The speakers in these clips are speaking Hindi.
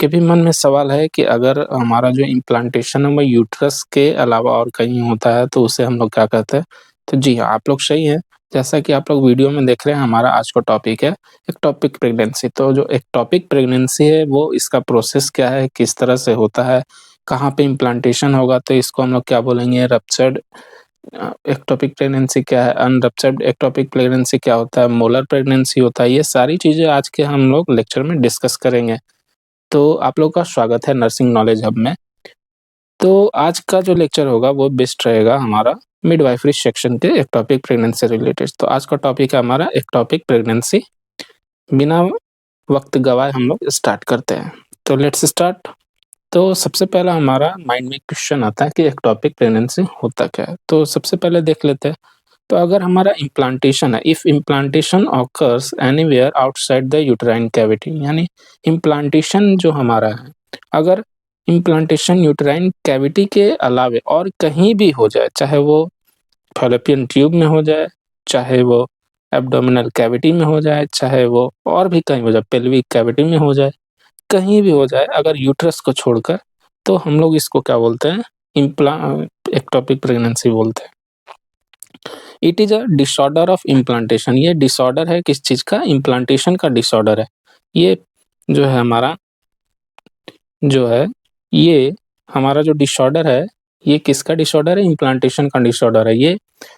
आपके भी मन में सवाल है कि अगर हमारा जो इम्प्लांटेशन है वो यूट्रस के अलावा और कहीं होता है तो उसे हम लोग क्या कहते हैं? तो जी हाँ, आप लोग सही हैं। जैसा कि आप लोग वीडियो में देख रहे हैं, हमारा आज का टॉपिक है एक्टोपिक प्रेगनेंसी। तो जो एक्टोपिक प्रेगनेंसी है वो इसका प्रोसेस क्या है, किस तरह से होता है, कहाँ पे इम्प्लांटेशन होगा, तो इसको हम लोग क्या बोलेंगे, रप्चर्ड एक्टोपिक प्रेगनेंसी क्या है, अनरप्चर्ड एक्टोपिक प्रेगनेंसी क्या होता है, मोलर प्रेगनेंसी होता है। ये सारी चीज़ें आज के हम लोग लेक्चर में डिस्कस करेंगे। तो आप लोगों का स्वागत है नर्सिंग नॉलेज हब में। तो आज का जो लेक्चर होगा वो बेस्ट रहेगा हमारा मिडवाइफरी सेक्शन के एक्टोपिक प्रेगनेंसी रिलेटेड। तो आज का टॉपिक है हमारा एक्टोपिक प्रेगनेंसी। बिना वक्त गवाए हम लोग स्टार्ट करते हैं। तो लेट्स स्टार्ट। तो सबसे पहला हमारा माइंड में क्वेश्चन आता है कि एक्टोपिक प्रेगनेंसी होता क्या है। तो सबसे पहले देख लेते हैं। तो अगर हमारा इम्प्लांटेशन है, if implantation occurs anywhere outside the uterine cavity, यानी इम्प्लांटेशन जो हमारा है, अगर इम्प्लांटेशन यूटेराइन कैविटी के अलावे और कहीं भी हो जाए, चाहे वो फैलोपियन ट्यूब में हो जाए, चाहे वो एब्डोमिनल कैविटी में हो जाए, चाहे वो और भी कहीं हो जाए, पेल्विक कैविटी में हो जाए, कहीं भी हो जाए अगर यूट्रस को छोड़कर, तो हम लोग इसको क्या बोलते हैं, एक्टोपिक प्रेगनेंसी बोलते हैं। It is a disorder of implantation. ये डिसऑर्डर है किस चीज़ का, इम्प्लांटेशन का डिसऑर्डर है। ये जो है हमारा जो है ये हमारा जो डिसऑर्डर है, ये किसका डिसऑर्डर है, इम्प्लांटेशन का डिसऑर्डर है। ये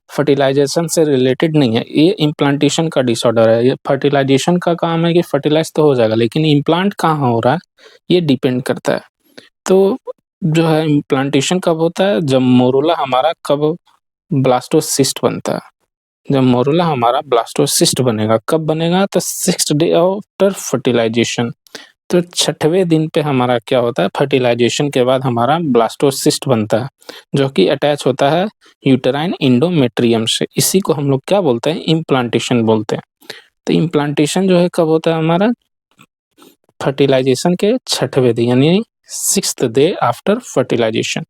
फर्टिलाइजेशन से रिलेटेड नहीं है, ये इम्प्लांटेशन का डिसऑर्डर है। ये फर्टिलाइजेशन का काम है कि फर्टिलाइज तो हो जाएगा, लेकिन इम्प्लांट कहाँ हो रहा है ये डिपेंड करता है। तो जो है इम्प्लांटेशन कब होता है, जब मोरुला हमारा कब ब्लास्टोसिस्ट बनता है। जब मोरुला हमारा ब्लास्टोसिस्ट बनेगा, कब बनेगा, तो 6th डे आफ्टर फर्टिलाइजेशन। तो 6वें दिन पे हमारा क्या होता है, फर्टिलाइजेशन के बाद हमारा ब्लास्टोसिस्ट बनता है, जो कि अटैच होता है यूटेराइन इंडोमेट्रियम से। इसी को हम लोग क्या बोलते हैं, इम्प्लांटेशन बोलते हैं। तो इम्प्लांटेशन जो है कब होता है हमारा, फर्टिलाइजेशन के 6वें दिन, यानी 6th डे आफ्टर फर्टिलाइजेशन।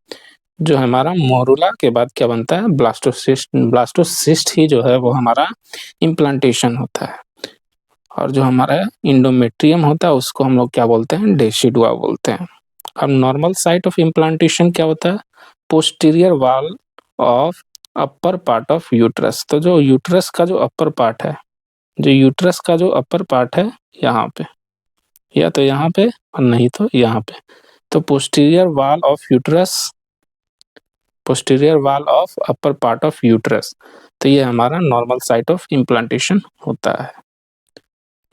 जो हमारा मोरुला के बाद क्या बनता है, ब्लास्टोसिस्ट। ब्लास्टोसिस्ट ही जो है वो हमारा इम्प्लांटेशन होता है। और जो हमारा इंडोमेट्रियम होता है उसको हम लोग क्या बोलते हैं, डेसिडुआ बोलते हैं। अब नॉर्मल साइट ऑफ इम्प्लांटेशन क्या होता है, posterior wall of upper part of uterus. तो जो यूट्रस का जो अपर पार्ट है, जो यूट्रस का जो अपर पार्ट है, यहाँ पे, या तो यहाँ पे और नहीं तो यहाँ पे। तो posterior wall of uterus, posterior wall of upper part of uterus, तो ये हमारा नॉर्मल साइट ऑफ इम्प्लांटेशन होता है।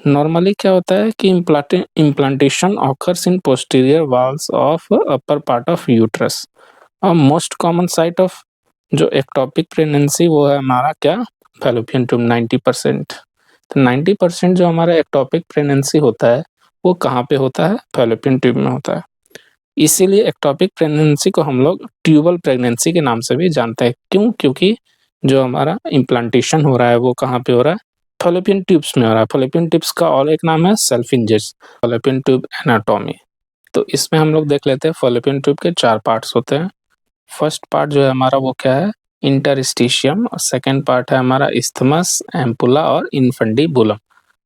नॉर्मली क्या होता है कि implantation occurs in posterior walls of upper part of uterus. और मोस्ट कॉमन साइट ऑफ जो एक्टोपिक प्रेगनेंसी वो है हमारा क्या, फैलोपियन ट्यूब 90%। तो 90% जो हमारा एक्टोपिक प्रेगनेंसी होता है वो कहाँ पे होता है, फैलोपियन ट्यूब में होता है। इसीलिए एक्टोपिक प्रेगनेंसी को हम लोग ट्यूबल प्रेगनेंसी के नाम से भी जानते हैं। क्यों, क्योंकि जो हमारा इम्प्लांटेशन हो रहा है वो कहाँ पे हो रहा है, फैलोपियन ट्यूब्स में हो रहा है। फैलोपियन ट्यूब्स का और एक नाम है सल्फिंजेस, फैलोपियन ट्यूब एनाटॉमी। तो इसमें हम लोग देख लेते हैं, फैलोपियन ट्यूब के 4 पार्ट्स होते हैं। फर्स्ट पार्ट जो है हमारा वो क्या है, इंटरस्टिशियम, और सेकेंड पार्ट है हमारा इस्थमस, एम्पुला और इन्फंडिबुलम।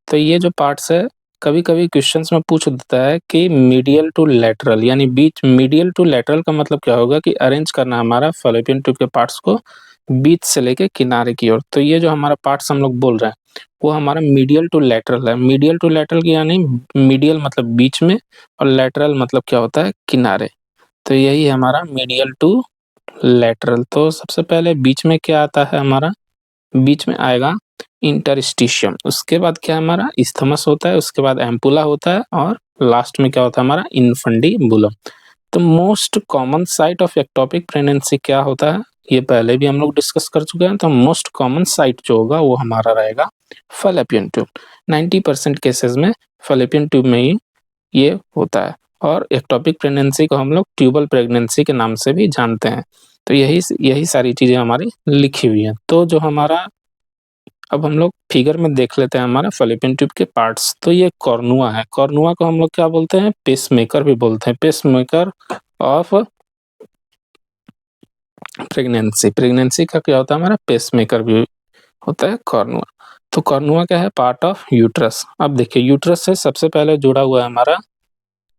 तो ये जो पार्ट्स है, कभी-कभी क्वेश्चंस में पूछ देता है कि मीडियल टू लैटरल, यानी बीच, मीडियल टू लैटरल का मतलब क्या होगा कि अरेंज करना हमारा फैलोपियन ट्यूब के पार्ट्स को बीच से लेके किनारे की ओर। तो ये जो हमारा पार्ट्स हम लोग बोल रहे हैं वो हमारा मीडियल टू लैटरल है। मीडियल टू लैटरल की यानी मीडियल मतलब बीच में, और लैटरल मतलब क्या होता है, किनारे। तो यही हमारा मीडियल टू लैटरल। तो सबसे पहले बीच में क्या आता है हमारा, बीच में आएगा इंटरस्टिशियम, उसके बाद क्या हमारा इस्थमस होता है, उसके बाद एम्पुला होता है, और लास्ट में क्या होता है हमारा इन्फंडिबुलम। तो most common site of ectopic pregnancy क्या होता है, ये पहले भी हम लोग डिस्कस कर चुके हैं। तो मोस्ट कॉमन साइट जो होगा वो हमारा रहेगा फैलोपियन ट्यूब। 90% केसेस में फैलोपियन ट्यूब में ही ये होता है। और एक्टोपिक प्रेगनेंसी को हम लोग ट्यूबल प्रेगनेंसी के नाम से भी जानते हैं। तो यही सारी चीज़ें हमारी लिखी हुई हैं। तो जो हमारा, अब हम लोग फिगर में देख लेते हैं हमारा फैलोपियन ट्यूब के पार्ट्स। तो ये कॉर्नुआ है, कॉर्नुआ को हम लोग क्या बोलते हैं, पेसमेकर भी बोलते हैं, पेसमेकर ऑफ प्रेगनेंसी। प्रेगनेंसी का क्या होता है हमारा, पेसमेकर भी होता है कॉर्नुआ। तो कॉर्नुआ क्या है, पार्ट ऑफ यूट्रस। अब देखिए यूट्रस से सबसे पहले जुड़ा हुआ है हमारा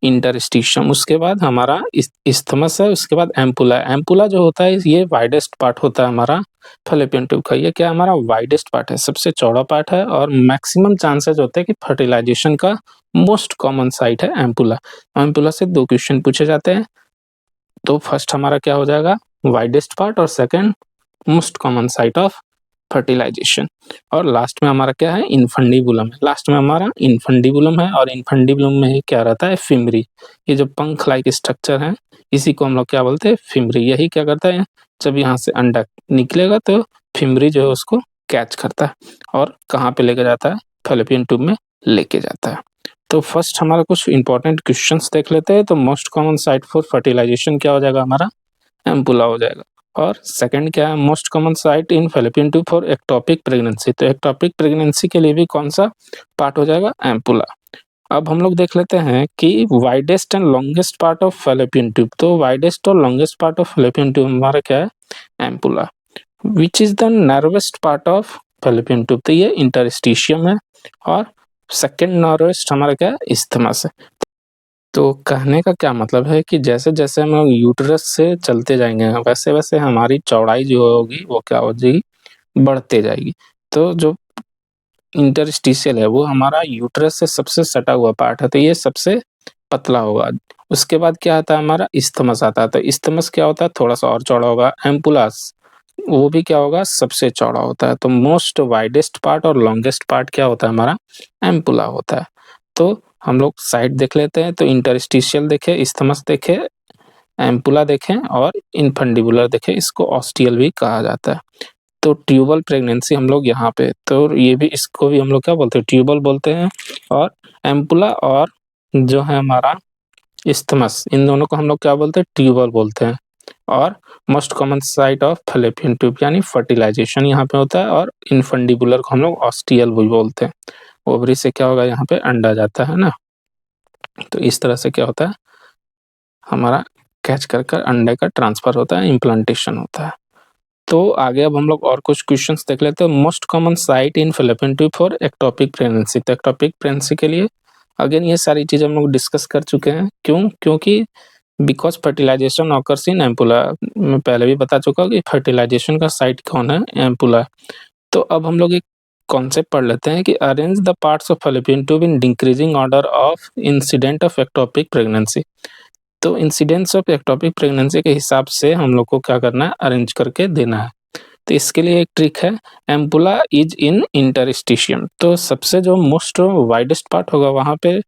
इंटरस्टिशियम, उसके बाद हमारा इस्थमस है, उसके बाद एम्पुला। एम्पुला जो होता है ये वाइडेस्ट पार्ट होता है हमारा फैलोपियन ट्यूब का। ये क्या हमारा वाइडेस्ट पार्ट है, सबसे चौड़ा पार्ट है और मैक्सिमम चांसेस होते हैं कि फर्टिलाइजेशन का मोस्ट कॉमन साइट है एम्पुला। एम्पुला से 2 क्वेश्चन पूछे जाते हैं। तो फर्स्ट हमारा क्या हो जाएगा, वाइडेस्ट पार्ट, और second most common site of fertilization. और लास्ट में हमारा क्या है, इनफंडिबुलम है। लास्ट में हमारा इनफंडिबुलम है और इनफंडिबुलम में ही क्या रहता है, फिमरी। ये जो पंख लाइक स्ट्रक्चर है इसी को हम लोग क्या बोलते हैं, फिमरी। यही क्या करता है, जब यहाँ से अंडा निकलेगा तो फिमरी जो है उसको कैच करता है और कहाँ पे लेके जाता है, फैलोपियन ट्यूब में लेके जाता है। तो फर्स्ट हमारा कुछ इंपॉर्टेंट क्वेश्चंस देख लेते हैं। तो most common site for fertilization क्या हो जाएगा हमारा, एम्पुला हो जाएगा। और सेकंड क्या है, most common site in fallopian tube for ectopic pregnancy. तो एक्टोपिक प्रेगनेंसी के लिए भी कौन सा पार्ट हो जाएगा, एम्पुला। अब हम लोग देख लेते हैं कि widest and longest part of fallopian tube. तो वाइडेस्ट और longest part of fallopian tube हमारा क्या है, ampulla. Which is the narrowest part of fallopian tube. तो ये इंटरस्टिशियम है और सेकेंड नर्वेस्ट हमारा क्या है, इस्थमस है। तो कहने का क्या मतलब है कि जैसे जैसे हम लोग यूट्रस से चलते जाएंगे वैसे वैसे हमारी चौड़ाई जो होगी वो क्या हो जाएगी, बढ़ते जाएगी। तो जो इंटरस्टिशियल है वो हमारा यूट्रस से सबसे सटा हुआ पार्ट है, तो ये सबसे पतला होगा। उसके बाद क्या आता है, हमारा इस्थमस आता है। तो इस्थमस क्या होता है, थोड़ा सा और चौड़ा होगा। एम्पुलास वो भी क्या होगा, सबसे चौड़ा होता है। तो मोस्ट वाइडेस्ट पार्ट और लॉन्गेस्ट पार्ट क्या होता है, हमारा एम्पुला होता है। तो हम लोग साइड देख लेते हैं। तो इंटरस्टिशियल देखे, इस्थमस देखे, एम्पुला देखें और इनफंडिबुलर देखें, इसको ऑस्टियल भी कहा जाता है। तो ट्यूबल प्रेगनेंसी हम लोग यहाँ पे, तो ये भी, इसको भी हम लोग क्या बोलते हैं, ट्यूबल बोलते हैं। और एम्पुला और जो है हमारा इस्थमस, इन दोनों को हम लोग क्या बोलते हैं, ट्यूबल बोलते हैं। और most common site of fallopian tube यानी फर्टिलाइजेशन यहाँ पे होता है। और इनफंडिबुलर को हम लोग ऑस्टियल भी बोलते हैं। ओवरी से क्या होगा, यहाँ पे अंडा जाता है ना। तो इस तरह से क्या होता है, हमारा कैच कर कर अंडे का ट्रांसफर होता है, इम्प्लांटेशन होता है। तो आगे अब हम लोग और कुछ क्वेश्चंस देख लेते हैं। Most common site in fallopian tube for ectopic pregnancy. तो एक्टोपिक प्रेगनेंसी के लिए अगेन ये सारी चीज़ हम लोग डिस्कस कर चुके हैं। क्यों, क्योंकि because fertilization occurs in ampulla. मैं पहले भी बता चुका हूँ कि फर्टिलाइजेशन का साइट कौन है, एम्पुला। तो अब हम लोग एक कॉन्सेप्ट पढ़ लेते हैं कि arrange the parts of fallopian tube in decreasing order of incident of ectopic pregnancy. तो इंसिडेंस ऑफ एक्टोपिक प्रेगनेंसी के हिसाब से हम लोग को क्या करना है, अरेंज करके देना है। तो इसके लिए एक ट्रिक है, एम्पुला इज इन इंटरस्टिशियम। तो सबसे जो मोस्ट वाइडेस्ट पार्ट होगा वहाँ पे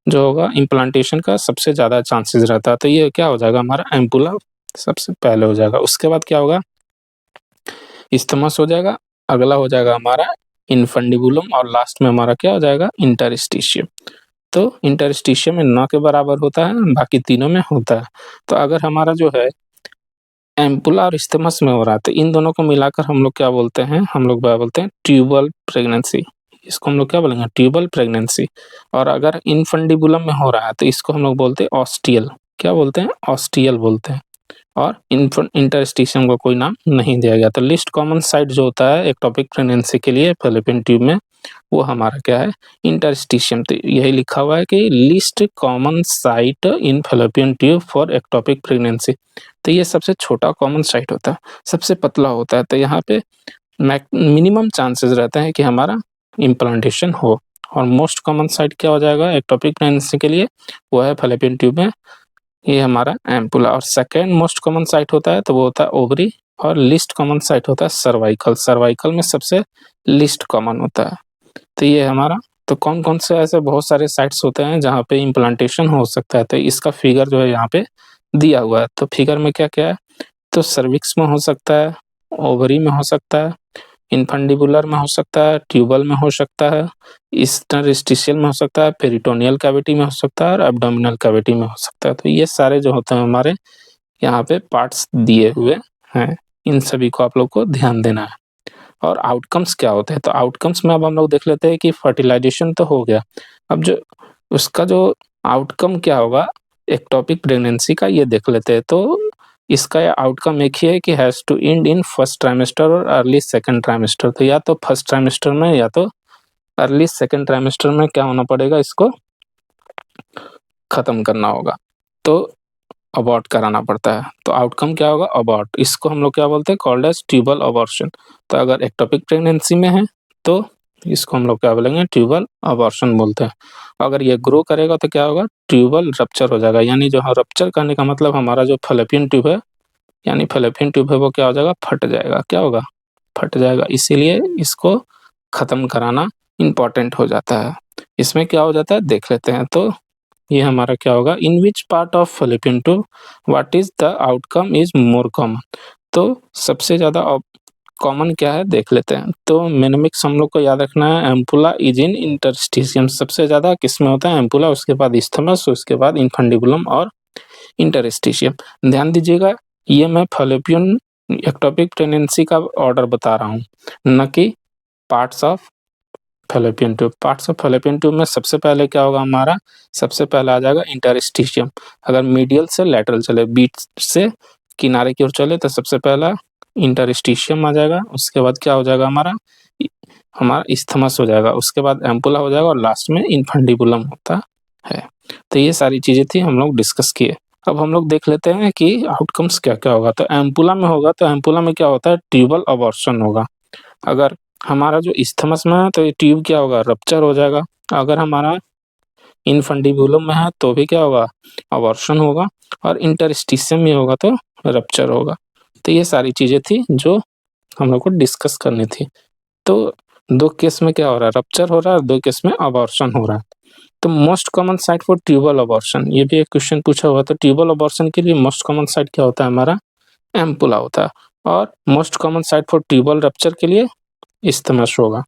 जो होगा इम्प्लांटेशन का सबसे ज़्यादा चांसेस रहता है। तो ये क्या हो जाएगा, हमारा एम्पुला सबसे पहले हो जाएगा। उसके बाद क्या होगा, इस्थमस हो जाएगा, अगला हो जाएगा हमारा इनफंडिबुलम और लास्ट में हमारा क्या हो जाएगा, इंटरस्टिशियम। तो इंटरस्टिशियम में 9 के बराबर होता है, बाकी तीनों में होता है। तो अगर हमारा जो है एम्पुला और इस्थमस में हो रहा है तो इन दोनों को मिलाकर हम लोग क्या बोलते हैं, हम लोग क्या बोलते हैं, ट्यूबल प्रेगनेंसी। इसको हम लोग क्या बोलेंगे, ट्यूबल प्रेगनेंसी। और अगर इनफंडिबुलम में हो रहा है तो इसको हम लोग बोलते हैं ऑस्टियल। क्या बोलते हैं, ऑस्टियल बोलते हैं। और इंटरस्टिशियम को कोई नाम नहीं दिया गया। तो लिस्ट कॉमन साइट जो होता है एक्टोपिक प्रेगनेंसी के लिए फैलोपियन ट्यूब में, वो हमारा क्या है, इंटरस्टिशियम। तो यही लिखा हुआ है कि list common site in fallopian tube for ectopic pregnancy. तो ये सबसे छोटा कॉमन साइट होता है, सबसे पतला होता है। तो यहाँ पे मिनिमम चांसेस रहते हैं कि हमारा इम्प्लांटेशन हो। और मोस्ट कॉमन साइट क्या हो जाएगा एक्टोपिक प्रेगनेंसी के लिए, वो है फैलोपियन ट्यूब में, ये हमारा एम्पुला। और सेकेंड मोस्ट कॉमन साइट होता है तो वो होता है ओवरी। और लिस्ट कॉमन साइट होता है सर्वाइकल। सर्वाइकल में सबसे लिस्ट कॉमन होता है। तो ये हमारा, तो कौन कौन से ऐसे बहुत सारे साइट्स होते हैं जहाँ पे इम्प्लांटेशन हो सकता है। तो इसका फिगर जो है यहाँ पे दिया हुआ है। तो फिगर में क्या क्या है, तो सर्विक्स में हो सकता है, ओवरी में हो सकता है, इनफंडिबुलर में हो सकता है, ट्यूबल में हो सकता है, इंटरस्टिशियल में हो सकता है, पेरिटोनियल कैविटी में हो सकता है और एब्डोमिनल कैविटी में हो सकता है। तो ये सारे जो होते हैं हमारे यहाँ पे पार्ट्स दिए हुए हैं, इन सभी को आप लोग को ध्यान देना है। और आउटकम्स क्या होते हैं, तो आउटकम्स में अब हम लोग देख लेते हैं कि फर्टिलाइजेशन तो हो गया। अब जो उसका जो आउटकम क्या होगा एक्टोपिक प्रेगनेंसी का, ये देख लेते हैं। तो इसका आउटकम एक ही है कि has to end in first trimester और अर्ली सेकंड ट्राइमेस्टर। तो या तो फर्स्ट ट्राइमेस्टर में या तो अर्ली सेकंड ट्राइमेस्टर में क्या होना पड़ेगा, इसको ख़त्म करना होगा, तो अबॉर्ट कराना पड़ता है। तो आउटकम क्या होगा? अबॉर्ट। इसको हम लोग क्या बोलते हैं? Called as tubal abortion. तो अगर एक्टोपिक प्रेगनेंसी में है तो इसको हम लोग क्या बोलेंगे? ट्यूबल अबॉर्शन बोलते हैं। अगर ये ग्रो करेगा तो क्या होगा? ट्यूबल रप्चर हो जाएगा, यानी जो रप्चर करने का मतलब हमारा जो फैलोपियन ट्यूब है, यानी फैलोपियन ट्यूब है, वो क्या हो जाएगा? फट जाएगा। क्या होगा? फट जाएगा। इसीलिए इसको ख़त्म कराना इम्पोर्टेंट हो जाता है। इसमें क्या हो जाता है देख लेते हैं। तो ये हमारा क्या होगा? In which part of fallopian tube what is the outcome is more common. तो सबसे ज़्यादा कॉमन क्या है देख लेते हैं। तो मेनेमिक्स हम लोग को याद रखना है। Ampulla is in interstitium. सबसे ज़्यादा किसमें होता है? एम्पुला, उसके बाद इस्थमस, उसके बाद इन्फंडिबुलम और इंटरस्टिशियम। ध्यान दीजिएगा, ये मैं फैलोपियन एक्टोपिक प्रेगनेंसी का ऑर्डर बता रहा हूँ, न कि parts of fallopian tube. Parts of fallopian tube में सबसे पहले क्या होगा हमारा? सबसे पहले आ जाएगा इंटरस्टिशियम। अगर मीडियल से लैटरल चले, बीच से किनारे की ओर चले, तो सबसे पहला इंटरस्टिशियम आ जाएगा। उसके बाद क्या हो जाएगा हमारा इस्थमस हो जाएगा। उसके बाद एम्पुला हो जाएगा और लास्ट में इन्फंडिबुलम होता है। तो ये सारी चीज़ें थी, हम लोग डिस्कस किए। अब हम लोग देख लेते हैं कि आउटकम्स क्या-क्या होगा। तो एम्पुला में होगा, तो एम्पुला में क्या होता है? ट्यूबल अबॉर्शन होगा। अगर हमारा जो इस्थमस में है तो ये ट्यूब क्या होगा? रप्चर हो जाएगा। अगर हमारा इन्फंडिबुलम में है तो भी क्या होगा? अबॉर्शन होगा। और इंटरस्टिशियम में होगा तो रप्चर होगा। तो ये सारी चीज़ें थी जो हम लोग को डिस्कस करनी थी। तो 2 केस में क्या हो रहा है? रप्चर हो रहा है और 2 केस में अबॉर्शन हो रहा है। तो most common site for tubal abortion, ये भी एक क्वेश्चन पूछा हुआ। तो ट्यूबल अबॉर्शन के लिए मोस्ट कॉमन साइट क्या होता है? हमारा एम्पुला होता है। और most common site for tubal rupture के लिए इस्थमस होगा।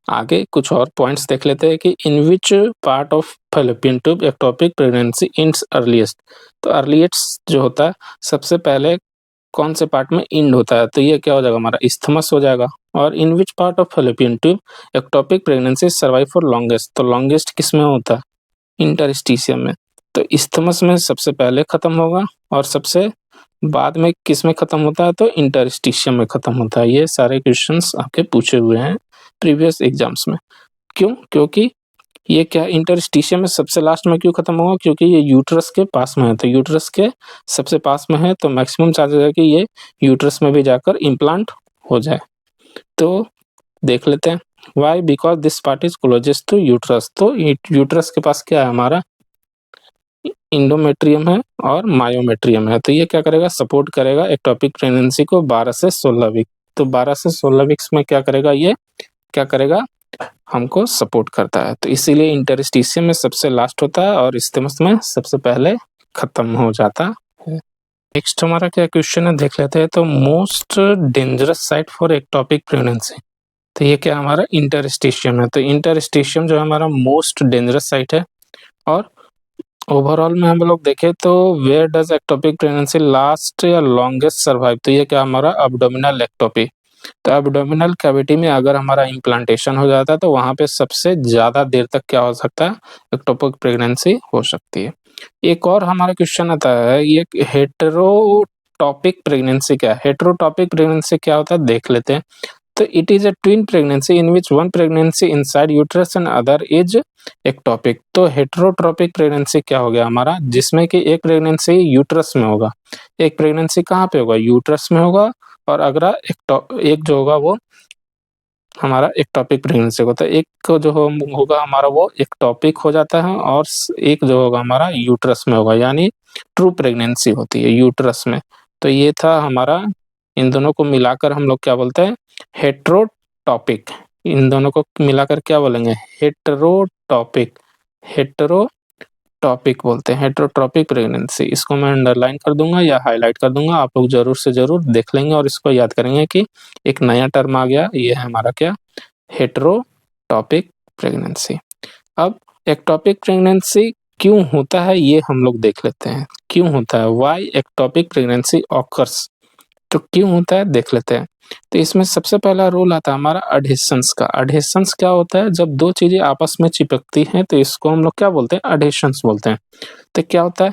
आगे कुछ और पॉइंट्स देख लेते हैं कि in which part of fallopian tube ectopic pregnancy ends earliest. तो अर्लीस्ट जो होता है, सबसे पहले कौन से पार्ट में एंड होता है? तो ये क्या हो जाएगा? हमारा इस्थमस हो जाएगा। और in which part of fallopian tube ectopic pregnancy survive for longest. तो लॉन्गेस्ट किस में होता है? इंटरस्टिशियम में। तो इस्थमस में सबसे पहले खत्म होगा और सबसे बाद में किस में खत्म होता है? तो इंटरस्टिशियम में खत्म होता है। ये सारे क्वेश्चंस आपके पूछे हुए हैं प्रीवियस एग्जाम्स में। क्यों? क्योंकि ये क्या इंटरस्टिशियम में सबसे लास्ट में क्यों खत्म होगा? क्योंकि ये यूट्रस के पास में है। तो यूट्रस के सबसे पास में है तो मैक्सिमम चांसेस है कि ये यूट्रस में भी जाकर इम्प्लांट हो जाए। तो देख लेते हैं why? Because this part is closest to uterus. तो यूट्रस के पास क्या है? हमारा इंडोमेट्रियम है और मायोमेट्रियम है। तो ये क्या करेगा? सपोर्ट करेगा एक्टोपिक प्रेगनेंसी को 12 से 16 वीक। तो 12 से 16 वीक्स में क्या करेगा? ये क्या करेगा? हमको सपोर्ट करता है। तो इसीलिए इंटरस्टिशियम में सबसे लास्ट होता है और इस्थमस में सबसे पहले खत्म हो जाता है। नेक्स्ट हमारा क्या क्वेश्चन है देख लेते हैं। तो most dangerous site for ectopic pregnancy. तो ये क्या हमारा इंटरस्टिशियम है। तो इंटरस्टिशियम जो है हमारा मोस्ट डेंजरस साइट है। और ओवरऑल में हम लोग देखें तो where does ectopic pregnancy last या लॉन्गेस्ट सर्वाइव। तो ये क्या हमारा अब्डोमिनल एक्टोपी। तो एब्डोमिनल कैविटी में अगर हमारा इम्प्लांटेशन हो जाता है तो वहाँ पे सबसे ज़्यादा देर तक क्या हो सकता है? एक्टोपिक प्रेगनेंसी हो सकती है। एक और हमारा क्वेश्चन आता है, ये हेटेरोटॉपिक प्रेगनेंसी क्या है? हेटेरोटॉपिक प्रेगनेंसी क्या होता है देख लेते हैं। तो it is a twin pregnancy in which one pregnancy inside uterus and other is ectopic. तो हेटेरोट्रोपिक प्रेगनेंसी क्या हो गया हमारा? जिसमें कि एक प्रेगनेंसी यूट्रस में होगा, एक प्रेगनेंसी कहाँ पे होगा? यूट्रस में होगा। और अगला एक जो होगा वो हमारा एक्टोपिक प्रेगनेंसी होता है। एक जो होगा हमारा वो एक्टोपिक हो जाता है और एक जो होगा हमारा यूट्रस में होगा, यानी ट्रू प्रेगनेंसी होती है यूट्रस में। तो ये था हमारा, इन दोनों को मिलाकर हम लोग क्या बोलते हैं? हेटेरोटॉपिक। इन दोनों को मिलाकर क्या बोलेंगे? हेटेरोटॉपिक। हेटेरोटॉपिक बोलते हैं, हेटेरोटॉपिक प्रेगनेंसी। इसको मैं अंडरलाइन कर दूंगा या हाईलाइट कर दूंगा, आप लोग जरूर से जरूर देख लेंगे और इसको याद करेंगे कि एक नया टर्म आ गया, ये है हमारा क्या? हेटेरोटॉपिक प्रेगनेंसी। अब एक्टोपिक प्रेगनेंसी क्यों होता है ये हम लोग देख लेते हैं। क्यों होता है? Why ectopic pregnancy occurs. तो क्यों होता है देख लेते हैं। तो इसमें सबसे पहला रोल आता है हमारा अडहेशंस का। अडहेशंस क्या होता है? जब दो चीजें आपस में चिपकती हैं तो इसको हम लोग क्या बोलते हैं? अडहेशंस बोलते हैं। तो क्या होता है?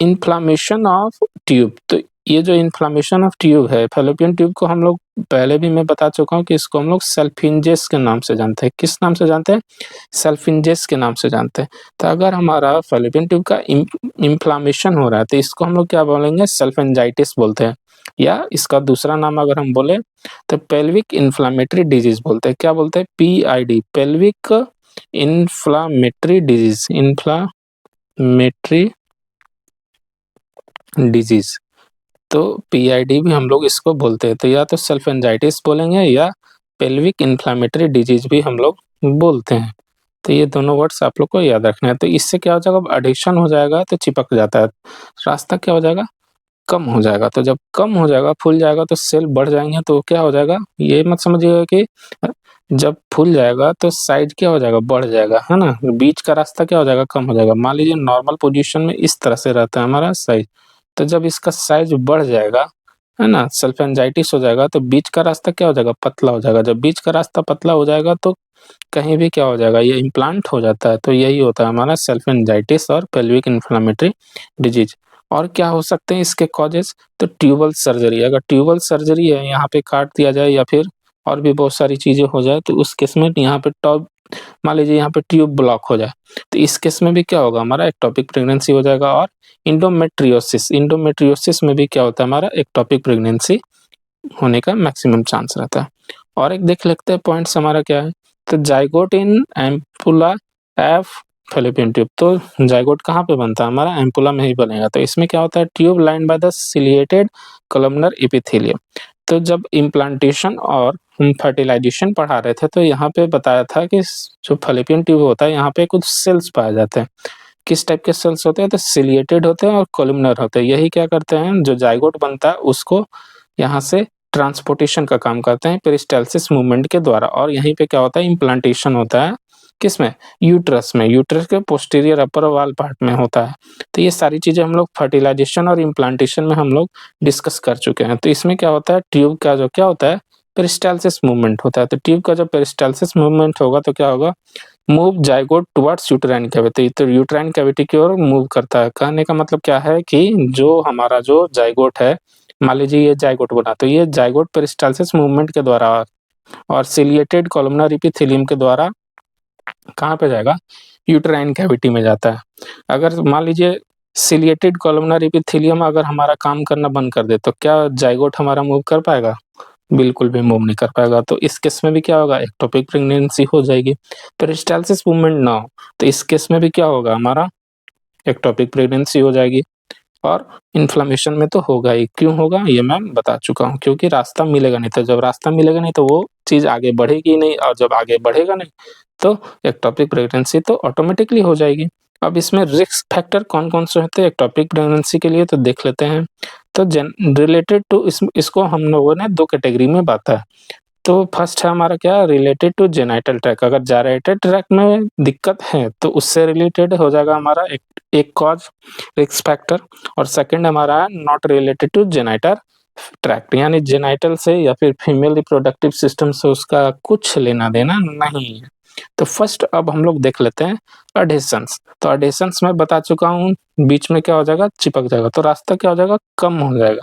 Inflammation of tube. तो ये जो इन्फ्लेमेशन ऑफ ट्यूब है, फैलोपियन ट्यूब को हम लोग पहले भी मैं बता चुका हूँ कि इसको हम लोग सल्फिंजेस के नाम से जानते हैं। किस नाम से जानते हैं? सल्फिंजेस के नाम से जानते हैं। तो अगर हमारा फैलोपियन ट्यूब का इन्फ्लेमेशन हो रहा है तो इसको हम लोग क्या बोलेंगे? सल्फिंजाइटिस बोलते हैं, या इसका दूसरा नाम अगर हम बोले तो पेल्विक इन्फ्लेमेटरी डिजीज बोलते हैं। क्या बोलते हैं? PID, pelvic inflammatory disease, inflammatory disease. तो PID भी हम लोग इसको बोलते हैं। तो या तो सल्फिंजाइटिस बोलेंगे या पेल्विक इन्फ्लेमेटरी डिजीज भी हम लोग बोलते हैं। तो ये दोनों वर्ड्स आप लोग को याद रखना है। तो इससे क्या हो जाएगा? एडिशन हो जाएगा तो चिपक जाता है, रास्ता क्या हो जाएगा? कम हो जाएगा। तो जब कम हो जाएगा, फूल जाएगा तो सेल बढ़ जाएंगे, तो क्या हो जाएगा? ये मत समझिएगा कि जब फूल जाएगा तो साइज क्या हो जाएगा? बढ़ जाएगा, है ना? बीच का रास्ता क्या हो जाएगा? कम हो जाएगा। मान लीजिए नॉर्मल पोजीशन में इस तरह से रहता है हमारा साइज, तो जब इसका साइज बढ़ जाएगा, है ना, सल्फेंजाइटिस हो जाएगा, तो बीच का रास्ता क्या हो जाएगा? पतला हो जाएगा। जब बीच का रास्ता पतला हो जाएगा तो कहीं भी क्या हो जाएगा? ये इम्प्लांट हो जाता है। तो यही होता है हमारा सल्फेंजाइटिस और पेल्विक इन्फ्लेमेटरी डिजीज। और क्या हो सकते हैं इसके कॉजेज? तो ट्यूबल सर्जरी, अगर ट्यूबल सर्जरी है, यहाँ पे काट दिया जाए या फिर और भी बहुत सारी चीजें हो जाए, तो उस केस में यहाँ पे टॉप, मान लीजिए यहाँ पे ट्यूब ब्लॉक हो जाए, तो इस केस में भी क्या होगा? हमारा एक्टोपिक प्रेगनेंसी हो जाएगा। और इंडोमेट्रियोसिस, इंडोमेट्रियोसिस में भी क्या होता है? हमारा एक्टोपिक प्रेगनेंसी होने का मैक्सिमम चांस रहता है। और एक देख लेते हैं पॉइंट्स हमारा क्या है। तो जाइगोट इन एम्पुला एफ फैलोपियन ट्यूब, तो जाइगोट कहाँ पे बनता है? हमारा एम्पुला में ही बनेगा। तो इसमें क्या होता है? Tube line by the ciliated columnar epithelium. तो जब इम्प्लांटेशन और हम फर्टिलाइजेशन पढ़ा रहे थे तो यहाँ पे बताया था कि जो फैलोपियन ट्यूब होता है, यहाँ पे कुछ सेल्स पाए जाते हैं। किस टाइप के सेल्स होते हैं? तो सिलिएटेड होते हैं और कोलमनर होते हैं। यही क्या करते हैं? जो जाइगोट बनता है उसको यहाँ से ट्रांसपोर्टेशन का काम करते हैं पेरिस्टालसिस मूवमेंट के द्वारा। और यहीं पे क्या होता है? इम्प्लांटेशन होता है किसमें? यूट्रस में। यूट्रस के पोस्टीरियर अपर वाल पार्ट में होता है। तो ये सारी चीजें हम लोग फर्टिलाइजेशन और इम्प्लांटेशन में हम लोग डिस्कस कर चुके हैं। तो इसमें क्या होता है? ट्यूब का जो क्या होता है? पेरिस्टालसिस मूवमेंट होता है। तो ट्यूब का जब पेरिस्टालसिस मूवमेंट होगा तो क्या होगा? Move zygote towards uterine cavity, तो यूटेराइन कैविटी की ओर मूव करता है। कहने का मतलब क्या है कि जो हमारा जो जाइगोट है, मान लीजिए ये जाइगोट बना, तो ये जाइगोट पेरिस्टालसिस मूवमेंट के द्वारा और सिलिएटेड कोलमनर एपिथेलियम के द्वारा कहाँ पे जाएगा? यूटेराइन कैविटी में जाता है। अगर मान लीजिए सिलिएटेड कोलमनर एपिथेलियम अगर हमारा काम करना बंद कर दे, तो क्या जाइगोट हमारा मूव कर पाएगा? बिल्कुल भी मूव नहीं कर पाएगा। तो इस केस में भी क्या होगा? एक्टोपिक प्रेगनेंसी हो जाएगी। पेरिस्टालसिस मूवमेंट ना हो तो इस केस में भी क्या होगा? हमारा एक्टोपिक प्रेगनेंसी हो जाएगी। और इन्फ्लेमेशन में तो होगा ही। क्यों होगा? ये मैं बता चुका हूँ, क्योंकि रास्ता मिलेगा नहीं। तो जब रास्ता मिलेगा नहीं तो वो चीज़ आगे बढ़ेगी नहीं, और जब आगे बढ़ेगा नहीं तो एक्टोपिक प्रेगनेंसी तो ऑटोमेटिकली हो जाएगी। अब इसमें रिस्क फैक्टर कौन-कौन से होते हैं एक्टोपिक प्रेगनेंसी के लिए, तो देख लेते हैं। तो रिलेटेड टू इसको हम लोगों ने 2 कैटेगरी में बाँटा है। तो फर्स्ट है हमारा क्या? Related to genital tract. अगर जेनाइटल ट्रैक्ट में दिक्कत है तो उससे रिलेटेड हो जाएगा हमारा एक कॉज रिस्क फैक्टर। और सेकंड हमारा not related to genital tract, यानी जेनाइटल से या फिर फीमेल रिप्रोडक्टिव सिस्टम से उसका कुछ लेना देना नहीं है। तो फर्स्ट अब हम लोग देख लेते हैं एडहेशंस। तो एडहेशंस मैं बता चुका हूँ, बीच में क्या हो जाएगा? चिपक जाएगा, तो रास्ता क्या हो जाएगा? कम हो जाएगा।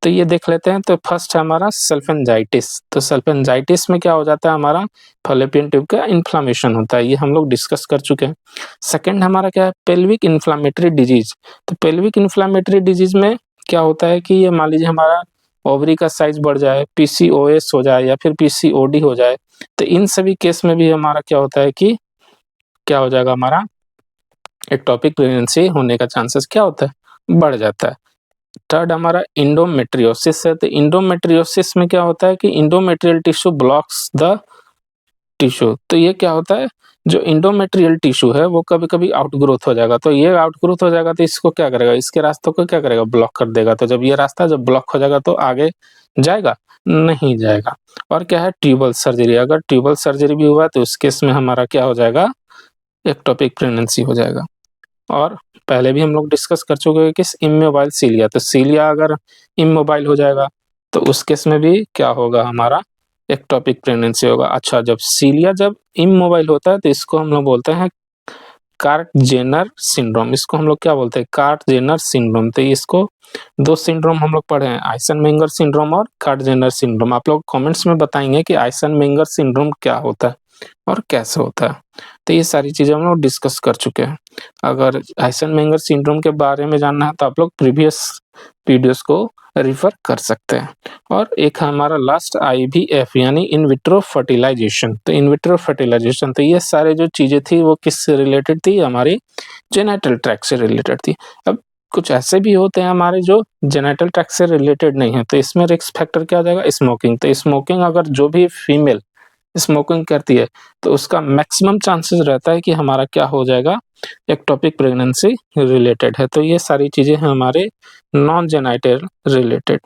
तो ये देख लेते हैं। तो फर्स्ट है हमारा सल्फेंजाइटिस। तो सल्फेंजाइटिस में क्या हो जाता है? हमारा फैलोपियन ट्यूब का इन्फ्लेमेशन होता है, ये हम लोग डिस्कस कर चुके हैं। सेकंड हमारा क्या है? Pelvic inflammatory disease. तो पेल्विक इन्फ्लेमेटरी डिजीज में क्या होता है कि ये मान लीजिए हमारा ओवरी का साइज बढ़ जाए, PCOS हो जाए या फिर PCOD हो जाए, तो इन सभी केस में भी हमारा क्या होता है कि क्या हो जाएगा? हमारा एक्टोपिक प्रेगनेंसी होने का चांसेस क्या होता है? बढ़ जाता है। थर्ड हमारा इंडोमेट्रियोसिस है। तो इंडोमेट्रियोसिस में क्या होता है कि endometrial tissue blocks the tissue. तो ये क्या होता है? जो इंडोमेट्रियल टिश्यू है वो कभी-कभी आउटग्रोथ हो जाएगा। तो ये आउटग्रोथ हो जाएगा तो इसको क्या करेगा? इसके रास्तों को क्या करेगा? ब्लॉक कर देगा। तो जब ये रास्ता जब ब्लॉक हो जाएगा तो आगे जाएगा? नहीं जाएगा। और क्या है? Tubal surgery. अगर ट्यूबल सर्जरी भी हुआ तो उस केस में हमारा क्या हो जाएगा? एक्टोपिक प्रेगनेंसी हो जाएगा। और पहले भी हम लोग डिस्कस कर चुके हैं कि इम्मोबाइल सीलिया। तो सीलिया अगर इम्मोबाइल हो जाएगा तो उस केस में भी क्या होगा? हमारा एक्टोपिक प्रेगनेंसी होगा। अच्छा, जब सीलिया जब इम्मोबाइल होता है तो इसको हम लोग बोलते हैं कार्ट जेनर सिंड्रोम, इसको हम लोग क्या बोलते हैं, कार्ट जेनर सिंड्रोम। तो इसको 2 सिंड्रोम हम लोग पढ़े हैं, आइसन-मेंगर सिंड्रोम और कार्ट जेनर सिंड्रोम। आप लोग कमेंट्स में बताएंगे कि आइसन-मेंगर सिंड्रोम क्या होता है और कैसे होता है। तो ये सारी चीज़ें हम लोग डिस्कस कर चुके हैं। अगर आइसन-मेंगर सिंड्रोम के बारे में जानना है तो आप लोग प्रीवियस वीडियोस को रेफर कर सकते हैं। और एक हमारा लास्ट आईवीएफ यानी इन विट्रो फर्टिलाइजेशन। तो इन विट्रो फर्टिलाइजेशन, तो ये सारे जो चीज़ें थी वो किससे रिलेटेड थी, हमारी जेनिटल ट्रैक्ट से रिलेटेड थी। अब कुछ ऐसे भी होते हैं हमारे जो जेनिटल ट्रैक्ट से रिलेटेड नहीं है, तो इसमें रिस्क फैक्टर क्या आ जाएगा, स्मोकिंग। तो स्मोकिंग अगर जो भी फीमेल स्मोकिंग करती है तो उसका मैक्सिमम चांसेस रहता है कि हमारा क्या हो जाएगा, एक्टोपिक प्रेगनेंसी रिलेटेड है। तो ये सारी चीज़ें हैं हमारे नॉन जेनिटल रिलेटेड।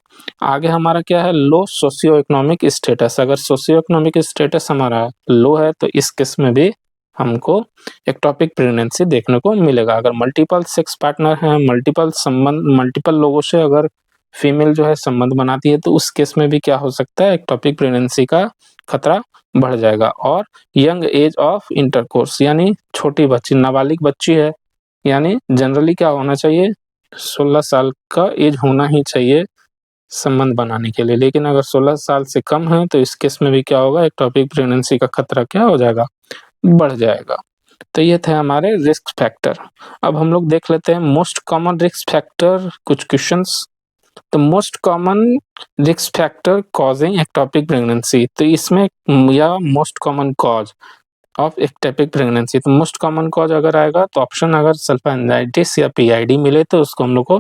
आगे हमारा क्या है, लो सोशियो इकोनॉमिक स्टेटस। अगर सोशियो इकोनॉमिक स्टेटस हमारा लो है तो इस केस में भी हमको एक्टोपिक प्रेगनेंसी देखने को मिलेगा। अगर मल्टीपल सेक्स पार्टनर हैं, मल्टीपल संबंध, मल्टीपल लोगों से अगर फीमेल जो है संबंध बनाती है तो उस केस में भी क्या हो सकता है, एक्टोपिक प्रेगनेंसी का खतरा बढ़ जाएगा। और यंग एज ऑफ इंटरकोर्स यानी छोटी बच्ची, नाबालिग बच्ची है, यानी जनरली क्या होना चाहिए, 16 साल का एज होना ही चाहिए संबंध बनाने के लिए। लेकिन अगर 16 साल से कम है तो इस केस में भी क्या होगा, एक्टोपिक प्रेगनेंसी का खतरा क्या हो जाएगा, बढ़ जाएगा। तो ये थे हमारे रिस्क फैक्टर। अब हम लोग देख लेते हैं मोस्ट कॉमन रिस्क फैक्टर, कुछ क्वेश्चंस। तो most common risk factor causing ectopic pregnancy, तो इसमें या most common cause of ectopic pregnancy, तो मोस्ट कॉमन कॉज अगर आएगा तो ऑप्शन अगर सल्फाइलाइटिस या पीआईडी मिले तो उसको हम लोग को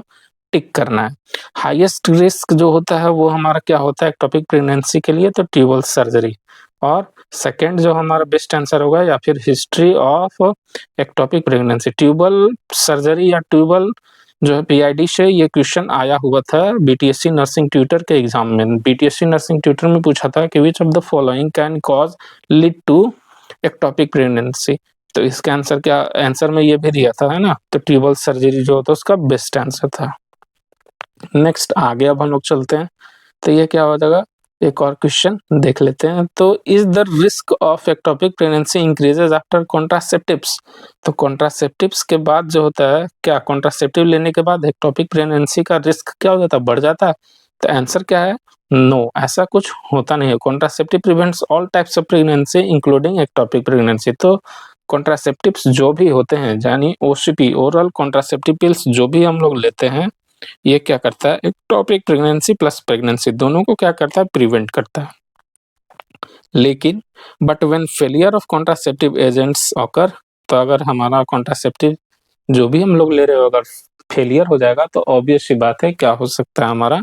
टिक करना है। हाईएस्ट रिस्क जो होता है वो हमारा क्या होता है एक्टोपिक प्रेगनेंसी के लिए, तो ट्यूबल सर्जरी। और सेकंड जो हमारा बेस्ट आंसर होगा या फिर history of ectopic pregnancy. Tubal surgery या ट्यूबल जो है पीआईडी से ये क्वेश्चन आया हुआ था बीटीएससी नर्सिंग ट्यूटर के एग्जाम में। बीटीएससी नर्सिंग ट्यूटर में पूछा था कि which of the following can cause lead to ectopic pregnancy. तो इसका आंसर क्या, आंसर में ये भी दिया था, है ना। तो ट्यूबल सर्जरी जो होता है उसका बेस्ट आंसर था। नेक्स्ट आगे अब हम लोग चलते हैं, तो ये क्या हो जाएगा, एक और क्वेश्चन देख लेते हैं। तो is the risk of ectopic pregnancy increases after contraceptives. तो कॉन्ट्रासेप्टिव्स के बाद जो होता है, क्या कॉन्ट्रासेप्टिव लेने के बाद एक्टोपिक प्रेगनेंसी का रिस्क क्या हो जाता है, बढ़ जाता है। तो आंसर क्या है, नो, ऐसा कुछ होता नहीं है। Contraceptive prevents all types of pregnancy including ectopic pregnancy. तो कॉन्ट्रासेप्टिव्स जो भी होते हैं, यानी ओसीपी, ओरल कॉन्ट्रासेप्टिव पिल्स जो भी हम लोग लेते हैं, ये क्या करता है, एक्टोपिक प्रेगनेंसी प्लस प्रेगनेंसी दोनों को क्या करता है, प्रिवेंट करता है। लेकिन but when failure of contraceptive agents occur, तो अगर हमारा कॉन्ट्रासेप्टिव जो भी हम लोग ले रहे हो अगर फेलियर हो जाएगा तो ऑब्वियस सी बात है क्या हो सकता है, हमारा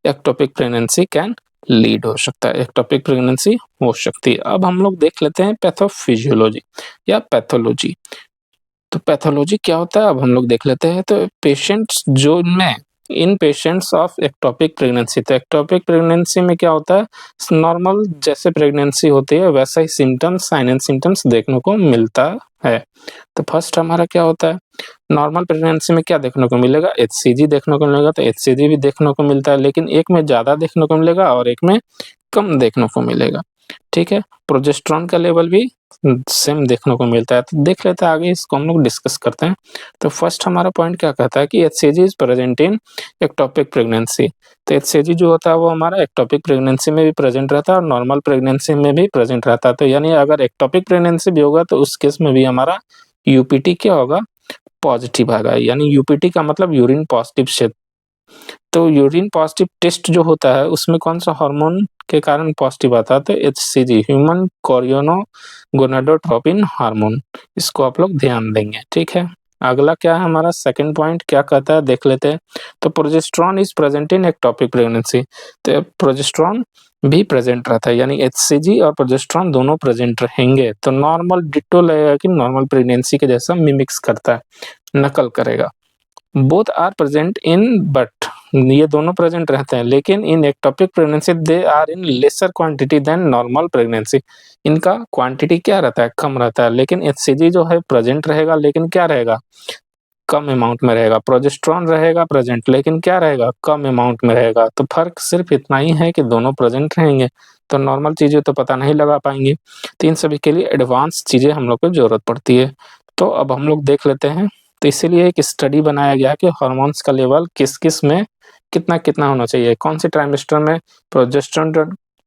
एक्टोपिक प्रेगनेंसी कैन लीड हो सकता है, एक्टोपिक प्रेगनेंसी हो सकती है। अब हम लोग देख लेते हैं पैथोफिजियोलॉजी या पैथोलॉजी। तो पैथोलॉजी क्या होता है अब हम लोग देख लेते हैं। तो पेशेंट्स जो में इन पेशेंट्स ऑफ एक्टोपिक प्रेगनेंसी, तो एक्टोपिक प्रेगनेंसी में क्या होता है, नॉर्मल जैसे प्रेगनेंसी होती है वैसा ही सिम्टम्स, साइन एंड सिम्टम्स देखने को मिलता है। तो फर्स्ट हमारा क्या होता है, नॉर्मल प्रेगनेंसी में क्या देखने को मिलेगा, एचसीजी देखने को मिलेगा। तो एचसीजी भी देखने को मिलता है, लेकिन एक में ज़्यादा देखने को मिलेगा और एक में कम देखने को मिलेगा, ठीक है। प्रोजेस्टेरॉन का लेवल भी सेम देखने को मिलता है। तो देख लेते हैं आगे, इसको हम लोग डिस्कस करते हैं। तो फर्स्ट हमारा पॉइंट क्या कहता है कि HCG is present in ectopic pregnancy. तो एचसीजी जो होता है वो हमारा एक्टोपिक प्रेगनेंसी में भी प्रेजेंट रहता है और नॉर्मल प्रेगनेंसी में भी प्रेजेंट रहता है। तो यानी अगर एक्टोपिक प्रेगनेंसी भी होगा तो उस केस में भी हमारा यूपीटी क्या होगा, पॉजिटिव आएगा। यानी यूपीटी का मतलब यूरिन पॉजिटिव क्षेत्र। तो यूरिन पॉजिटिव टेस्ट जो होता है उसमें कौन सा हार्मोन के कारण पॉजिटिव आता है, तो एचसीजी, ह्यूमन कोरियोनो गोनाडोट्रोपिन हार्मोन, इसको आप लोग ध्यान देंगे, ठीक है। अगला क्या है हमारा सेकंड पॉइंट, क्या कहता है देख लेते हैं। तो progesterone is present in ectopic pregnancy. तो प्रोजेस्टेरॉन भी प्रेजेंट रहता है, यानी एचसीजी और प्रोजेस्टेरॉन दोनों प्रेजेंट रहेंगे। तो नॉर्मल डिट्टो लगेगा कि नॉर्मल प्रेगनेंसी के जैसा मिमिक्स करता है, नकल करेगा। Both are present in but, ये दोनों प्रेजेंट रहते हैं लेकिन in ectopic pregnancy they are in lesser quantity than normal pregnancy. इनका क्वांटिटी क्या रहता है, कम रहता है। लेकिन एचसीजी जो है प्रेजेंट रहेगा लेकिन क्या रहेगा, कम अमाउंट में रहेगा। प्रोजेस्टेरॉन रहेगा प्रेजेंट लेकिन क्या रहेगा, कम अमाउंट में रहेगा। तो फर्क सिर्फ इतना ही है कि दोनों प्रेजेंट रहेंगे। तो नॉर्मल चीजें तो पता नहीं लगा पाएंगे, तो इन सभी के लिए एडवांस चीजें हम लोग को जरूरत पड़ती है। तो अब हम लोग देख लेते हैं। तो इसीलिए एक स्टडी बनाया गया कि हार्मोन्स का लेवल किस-किस में कितना-कितना होना चाहिए। कौन से ट्राइमेस्टर में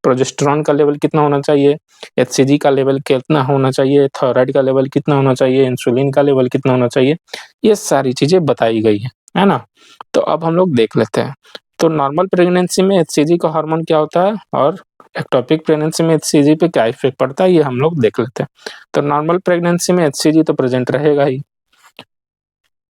प्रोजेस्टेरॉन का लेवल कितना होना चाहिए, एचसीजी का लेवल कितना होना चाहिए, थायराइड का लेवल कितना होना चाहिए, इंसुलिन का लेवल कितना होना चाहिए, ये सारी चीज़ें बताई गई हैं, है ना? तो अब हम लोग देख लेते हैं। तो नॉर्मल प्रेगनेंसी में एचसीजी का हार्मोन क्या होता है और एक्टोपिक प्रेगनेंसी में एचसीजी पे क्या इफ़ेक्ट पड़ता है, ये हम लोग देख लेते हैं। तो नॉर्मल प्रेगनेंसी में एचसीजी तो प्रेज़ेंट रहेगा ही।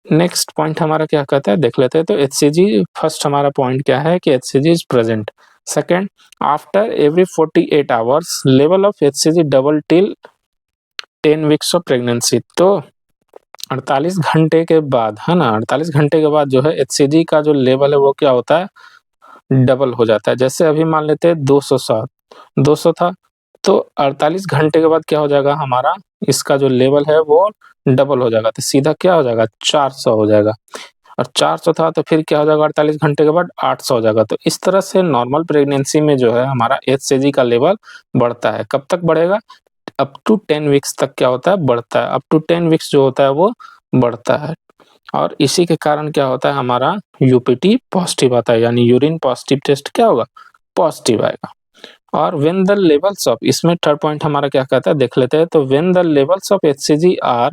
नेक्स्ट पॉइंट हमारा क्या कहता है देख लेते हैं। तो एचसीजी फर्स्ट हमारा पॉइंट क्या है कि HCG is present. Second, after every 48 hours level of HCG double till 10 weeks of pregnancy. तो 48 घंटे के बाद, है ना? 48 घंटे के बाद जो है एचसीजी का जो लेवल है वो क्या होता है, डबल हो जाता है। जैसे अभी मान लेते हैं 207, 200 था, तो 48 घंटे के बाद क्या हो जाएगा हमारा, इसका जो लेवल है वो डबल हो जाएगा। तो सीधा क्या हो जाएगा, 400 हो जाएगा। और 400 था तो फिर क्या हो जाएगा 48 घंटे के बाद 800 हो जाएगा। तो इस तरह से नॉर्मल प्रेगनेंसी में जो है हमारा एचसीजी का लेवल बढ़ता है। कब तक बढ़ेगा? अप टू 10 वीक्स तक क्या होता है, बढ़ता है। अप टू 10 वीक्स जो होता है वो बढ़ता है। और इसी के कारण क्या होता है हमारा यूपीटी पॉजिटिव आता है, यानी यूरिन पॉजिटिव टेस्ट क्या होगा, पॉजिटिव आएगा। और व्हेन द लेवल्स ऑफ, इसमें थर्ड पॉइंट हमारा क्या कहता है देख लेते हैं। तो when the levels of HCG are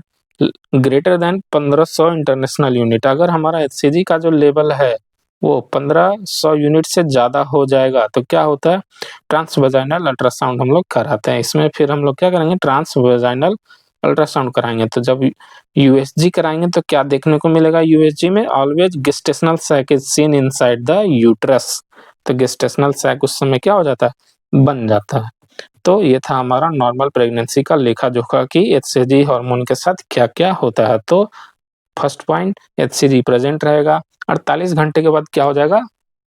greater than 1500 international unit, अगर हमारा एचसीजी का जो लेवल है वो 1500 यूनिट से ज़्यादा हो जाएगा तो क्या होता है, ट्रांसवेजाइनल अल्ट्रासाउंड हम लोग कराते हैं। इसमें फिर हम लोग क्या करेंगे, ट्रांसवेजाइनल अल्ट्रासाउंड कराएंगे। तो जब यूएसजी कराएंगे तो क्या देखने को मिलेगा, यूएसजी में always gestational sac is seen inside the uterus. तो गेस्टेशनल सैक उस समय क्या हो जाता है, बन जाता है। तो ये था हमारा नॉर्मल प्रेगनेंसी का लेखा-जोखा कि एचसीजी हार्मोन के साथ क्या-क्या होता है। तो फर्स्ट पॉइंट, एचसीजी प्रेजेंट रहेगा। 48 घंटे के बाद क्या हो जाएगा,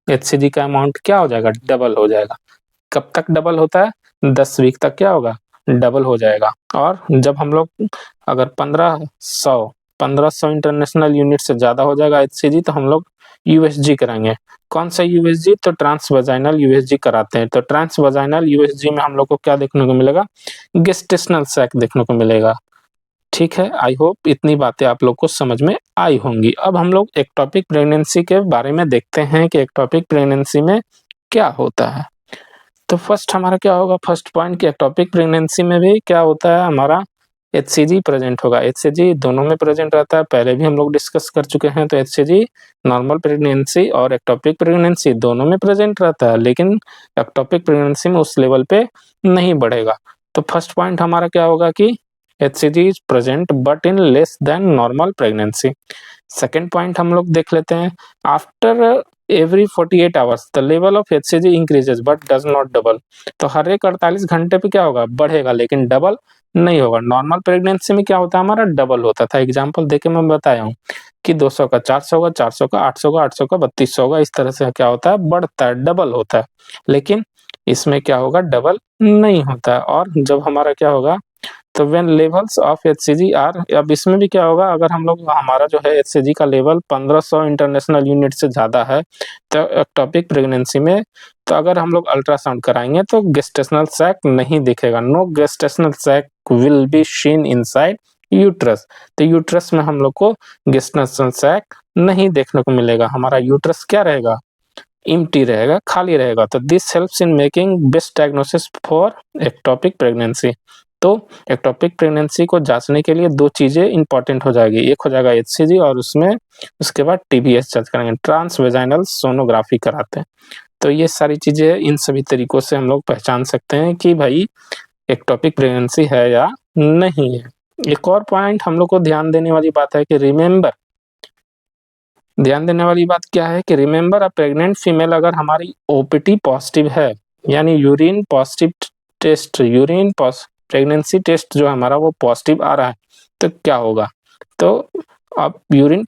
एचसीजी का अमाउंट क्या हो जाएगा, डबल हो जाएगा। कब तक डबल होता है, 10 वीक तक क्या होगा, डबल हो जाएगा। और जब हम लोग अगर 1500 इंटरनेशनल यूनिट से ज़्यादा हो जाएगा एचसीजी तो हम लोग यूएसजी कराएँगे। कौन सा यूएसजी, तो ट्रांसवेजाइनल यूएसजी कराते हैं। तो ट्रांसवेजाइनल यूएसजी में हम लोग को क्या देखने को मिलेगा, गेस्टेशनल सैक देखने को मिलेगा। ठीक है, आई होप इतनी बातें आप लोग को समझ में आई होंगी। अब हम लोग एक्टोपिक प्रेगनेंसी के बारे में देखते हैं कि एक्टोपिक प्रेगनेंसी में क्या होता है। तो फर्स्ट हमारा क्या होगा, फर्स्ट पॉइंट कि एक्टोपिक प्रेगनेंसी में भी क्या होता है हमारा, एचसीजी प्रेजेंट होगा। एचसीजी दोनों में प्रेजेंट रहता है, पहले भी हम लोग डिस्कस कर चुके हैं। तो एचसीजी नॉर्मल प्रेगनेंसी और एक्टोपिक प्रेगनेंसी दोनों में प्रेजेंट रहता है, लेकिन एक्टोपिक प्रेगनेंसी में उस लेवल पे नहीं बढ़ेगा। तो फर्स्ट पॉइंट हमारा क्या होगा कि HCG is present but in less than normal pregnancy. Second point हम लोग देख लेते हैं, after every 48 hours the level of HCG increases but does not double. तो हर एक 48 घंटे पे क्या होगा, बढ़ेगा, लेकिन डबल नहीं होगा। नॉर्मल प्रेगनेंसी में क्या होता है हमारा, डबल होता था। एग्जांपल देके मैं बताया हूँ कि 200 का 400 होगा, 400 का 800 का 800 का 3200 होगा। इस तरह से क्या होता है, बढ़ता है, डबल होता है। लेकिन इसमें क्या होगा, डबल नहीं होता है। और जब हमारा क्या होगा, तो when levels of HCG are, अब इसमें भी क्या होगा, अगर हम लोग हमारा जो है एचसीजी का लेवल 1500 इंटरनेशनल यूनिट से ज़्यादा है तो एक्टोपिक प्रेगनेंसी में, तो अगर हम लोग अल्ट्रासाउंड कराएंगे तो गेस्टेशनल सैक नहीं दिखेगा। No gestational sac will be seen inside uterus. तो यूट्रस में हम लोग को गेस्टेशनल सैक नहीं देखने को मिलेगा। हमारा यूट्रस क्या रहेगा, एम्प्टी रहेगा, खाली रहेगा। तो this helps in making best diagnosis for ectopic pregnancy. तो एक्टोपिक प्रेगनेंसी को जांचने के लिए दो चीज़ें इंपॉर्टेंट हो जाएगी, एक हो जाएगा एचसीजी और उसमें उसके बाद टीबीएस जांच करेंगे, ट्रांसवेजाइनल सोनोग्राफी कराते हैं। तो ये सारी चीज़ें, इन सभी तरीकों से हम लोग पहचान सकते हैं कि भाई एक्टोपिक प्रेगनेंसी है या नहीं है। एक और पॉइंट हम लोग को ध्यान देने वाली बात है कि रिमेंबर, ध्यान देने वाली बात क्या है कि रिमेंबर, अ प्रेग्नेंट फीमेल अगर हमारी ओपीटी पॉजिटिव है, यानी urine positive test, pregnancy test जो हमारा वो पॉजिटिव आ रहा है, तो क्या होगा, तो अब यूरिन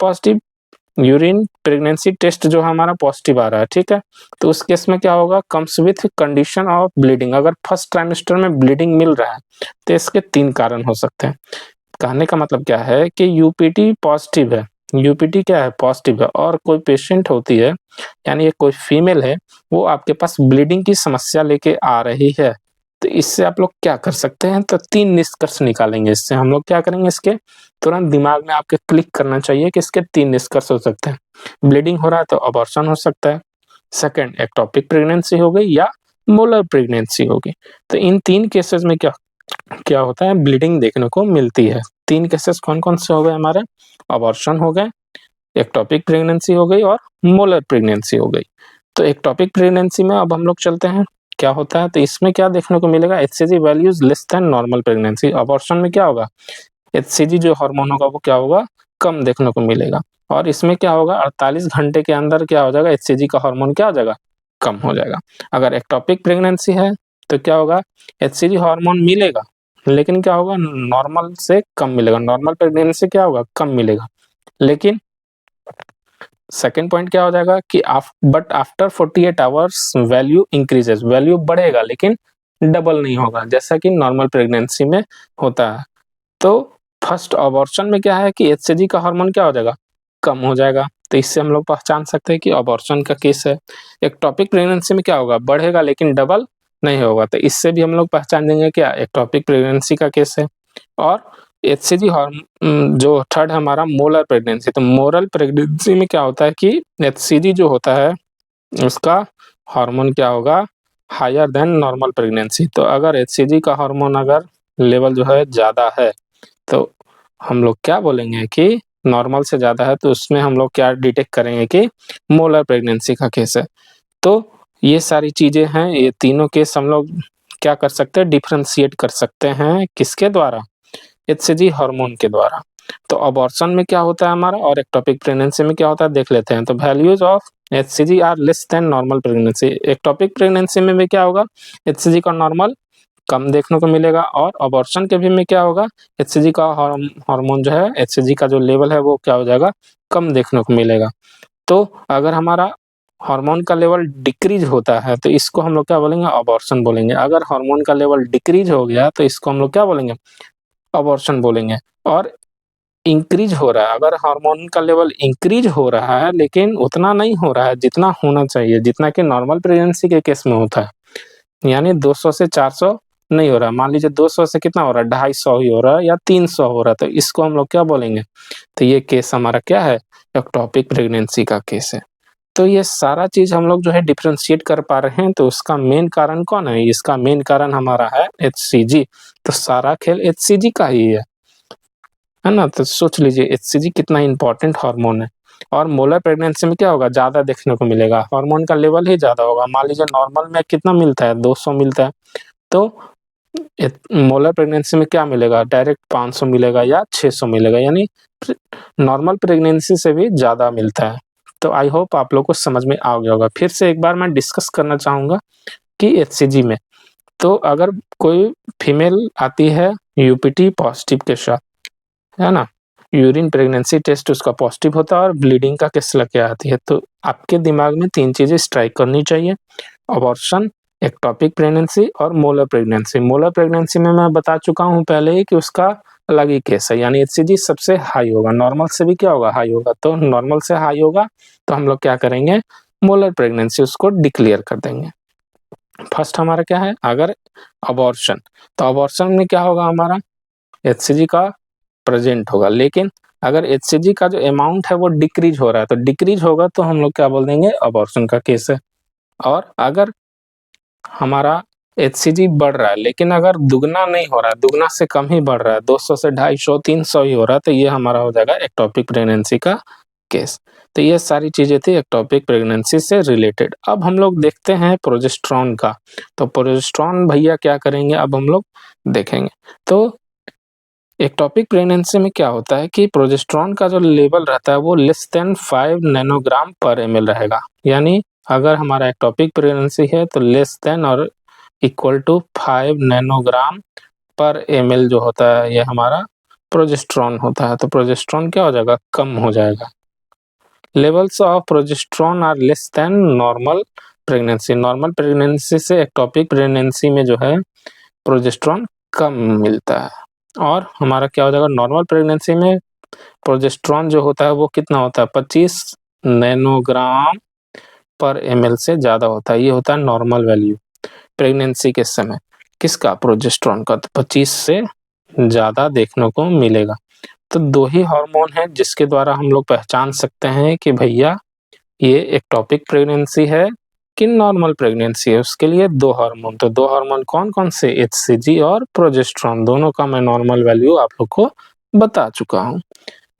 प्रेगनेंसी टेस्ट जो हमारा पॉजिटिव आ रहा है, ठीक है, तो उस केस में क्या होगा, comes with condition of bleeding. अगर फर्स्ट ट्राइमेस्टर में ब्लीडिंग मिल रहा है तो इसके 3 कारण हो सकते हैं। कहने का मतलब क्या है कि यूपीटी पॉजिटिव है, यूपीटी क्या है, पॉजिटिव है, और कोई पेशेंट होती है, यानी कोई फीमेल है, वो आपके पास ब्लीडिंग की समस्या लेके आ रही है, तो इससे आप लोग क्या कर सकते हैं, तो 3 निष्कर्ष निकालेंगे इससे। हम लोग क्या करेंगे, इसके तुरंत दिमाग में आपके क्लिक करना चाहिए कि इसके 3 निष्कर्ष हो सकते हैं। ब्लीडिंग हो रहा है तो अबॉर्शन हो सकता है, सेकंड एक्टोपिक प्रेगनेंसी हो गई या मोलर प्रेगनेंसी होगी। तो इन 3 केसेस में क्या क्या होता है, ब्लीडिंग देखने को मिलती है। 3 केसेस कौन-कौन से हो गए हमारे, अबॉर्शन हो गए, एक्टोपिक प्रेगनेंसी हो गई और मोलर प्रेगनेंसी हो गई। तो एक्टोपिक प्रेगनेंसी में अब हम लोग चलते हैं, क्या होता है, तो इसमें क्या देखने को मिलेगा, HCG values less than normal pregnancy. Abortion में क्या होगा, एचसीजी जो हार्मोन होगा वो क्या होगा, कम देखने को मिलेगा। और इसमें क्या होगा, 48 घंटे के अंदर क्या हो जाएगा, एचसीजी का हार्मोन क्या हो जाएगा, कम हो जाएगा। अगर एक्टोपिक प्रेगनेंसी है तो क्या होगा, एचसीजी हार्मोन मिलेगा लेकिन क्या होगा, नॉर्मल से कम मिलेगा। नॉर्मल प्रेगनेंसी क्या होगा, कम मिलेगा। लेकिन सेकंड पॉइंट क्या हो जाएगा कि but after 48 hours value increases, value बढ़ेगा लेकिन डबल नहीं होगा जैसा कि नॉर्मल प्रेगनेंसी में होता है। तो फर्स्ट अबॉर्शन में क्या है कि एचसीजी का हार्मोन क्या हो जाएगा, कम हो जाएगा। तो इससे हम लोग पहचान सकते हैं कि अबॉर्शन का केस है। एक्टोपिक प्रेगनेंसी में क्या होगा, बढ़ेगा लेकिन डबल नहीं होगा। तो इससे भी हम लोग पहचान देंगे क्या, एक्टोपिक प्रेगनेंसी का केस है। और एचसीजी हार्मोन जो थर्ड है हमारा, मोलर प्रेगनेंसी। तो मोलर प्रेगनेंसी में क्या होता है कि एचसीजी जो होता है उसका हार्मोन क्या होगा, हायर देन नॉर्मल प्रेगनेंसी। तो अगर एचसीजी का हार्मोन अगर लेवल जो है ज़्यादा है तो हम लोग क्या बोलेंगे कि नॉर्मल से ज़्यादा है, तो उसमें हम लोग क्या डिटेक्ट करेंगे कि मोलर प्रेगनेंसी का केस है। तो ये सारी चीज़ें हैं, ये तीनों केस हम लोग क्या कर सकते हैं, डिफरेंशिएट कर सकते हैं किसके द्वारा, एचसीजी हार्मोन के द्वारा। तो अबॉर्शन में क्या होता है हमारा और एक्टोपिक प्रेगनेंसी में क्या होता है देख लेते हैं। तो values of HCG are less than normal pregnancy. Ectopic pregnancy में भी क्या होगा, एचसीजी का नॉर्मल कम देखने को मिलेगा। और अबॉर्शन के भी में क्या होगा, एचसीजी का हार्मोन जो है, एचसीजी का जो लेवल है वो क्या हो जाएगा, कम देखने को मिलेगा। तो अगर हमारा हार्मोन का लेवल डिक्रीज होता है तो इसको हम लोग क्या बोलेंगे, अबॉर्शन बोलेंगे। अगर हार्मोन का लेवल डिक्रीज हो गया तो इसको हम लोग क्या बोलेंगे, अबॉर्शन बोलेंगे। और इंक्रीज हो रहा है, अगर हार्मोन का लेवल इंक्रीज हो रहा है लेकिन उतना नहीं हो रहा है जितना होना चाहिए, जितना कि नॉर्मल प्रेगनेंसी के केस में होता है, यानी 200 से 400 नहीं हो रहा है। मान लीजिए 200 से कितना हो रहा है, 250 ही हो रहा है या 300 हो रहा है, तो इसको हम लोग क्या बोलेंगे, तो ये केस हमारा क्या है, एक्टोपिक प्रेगनेंसी का केस है। तो ये सारा चीज़ हम लोग जो है डिफरेंशिएट कर पा रहे हैं, तो उसका मेन कारण कौन है, इसका मेन कारण हमारा है एचसीजी। तो सारा खेल एचसीजी का ही है ना। तो सोच लीजिए एचसीजी कितना इंपॉर्टेंट हार्मोन है। और मोलर प्रेगनेंसी में क्या होगा, ज़्यादा देखने को मिलेगा, हार्मोन का लेवल ही ज़्यादा होगा। मान लीजिए नॉर्मल में कितना मिलता है, 200 मिलता है, तो मोलर प्रेगनेंसी में क्या मिलेगा, डायरेक्ट 500 मिलेगा या 600 मिलेगा, यानी नॉर्मल प्रेगनेंसी से भी ज़्यादा मिलता है। तो आई होप आप लोग को समझ में आ गया होगा। फिर से एक बार मैं डिस्कस करना चाहूँगा कि एचसीजी में, तो अगर कोई फीमेल आती है यूपीटी पॉजिटिव के साथ, है ना, यूरिन प्रेगनेंसी टेस्ट उसका पॉजिटिव होता है और ब्लीडिंग का केस लेके आती है, तो आपके दिमाग में 3 चीज़ें स्ट्राइक करनी चाहिए, अबॉर्शन, एक्टोपिक प्रेगनेंसी और मोलर प्रेगनेंसी। मोलर प्रेगनेंसी में मैं बता चुका हूँ पहले ही कि उसका अलग ही केस है, यानी एचसीजी सबसे हाई होगा, नॉर्मल से भी क्या होगा, हाई होगा। तो नॉर्मल से हाई होगा तो हम लोग क्या करेंगे, मोलर प्रेगनेंसी उसको डिक्लेयर कर देंगे। फर्स्ट हमारा क्या है, अगर अबॉर्शन, तो अबॉर्शन में क्या होगा हमारा, एचसीजी का प्रेजेंट होगा, लेकिन अगर एचसीजी का जो अमाउंट है वो डिक्रीज हो रहा है, तो डिक्रीज होगा तो हम लोग क्या बोल देंगे, अबॉर्शन का केस है। और अगर हमारा एचसीजी बढ़ रहा है लेकिन अगर दुगना नहीं हो रहा है, दुगना से कम ही बढ़ रहा है, 200 से 250 300 ही हो रहा है, तो ये हमारा हो जाएगा एक्टोपिक प्रेगनेंसी का केस। तो ये सारी चीजें थी एक्टोपिक प्रेगनेंसी से रिलेटेड। अब हम लोग देखते हैं प्रोजेस्टेरॉन का। तो प्रोजेस्टेरॉन भैया क्या करेंगे, अब हम लोग देखेंगे। तो एक्टोपिक प्रेगनेंसी में क्या होता है कि प्रोजेस्टेरॉन का जो लेवल रहता है वो लेस देन 5 नैनोग्राम पर एमएल रहेगा। यानी अगर हमारा एक्टोपिक प्रेगनेंसी है तो लेस देन और इक्वल टू 5 नैनोग्राम पर एमएल जो होता है ये हमारा प्रोजेस्टेरॉन होता है। तो प्रोजेस्टेरॉन क्या हो जाएगा, कम हो जाएगा। Levels of progesterone are less than normal pregnancy. Normal pregnancy से एक्टोपिक प्रेगनेंसी में जो है प्रोजेस्टेरॉन कम मिलता है। और हमारा क्या हो जाएगा, नॉर्मल प्रेगनेंसी में प्रोजेस्टेरॉन जो होता है वो कितना होता है, 25 नैनोग्राम पर एमएल से ज़्यादा होता है। ये होता है नॉर्मल वैल्यू प्रेगनेंसी के समय। किसका, प्रोजेस्टेरॉन का, तो 25 से ज़्यादा देखने को मिलेगा। तो 2 ही हार्मोन हैं जिसके द्वारा हम लोग पहचान सकते हैं कि भैया ये एक्टोपिक प्रेगनेंसी है कि नॉर्मल प्रेगनेंसी है। उसके लिए 2 हार्मोन, तो 2 हार्मोन कौन-कौन से, एचसीजी और प्रोजेस्टेरॉन, दोनों का मैं नॉर्मल वैल्यू आप लोग को बता चुका हूँ।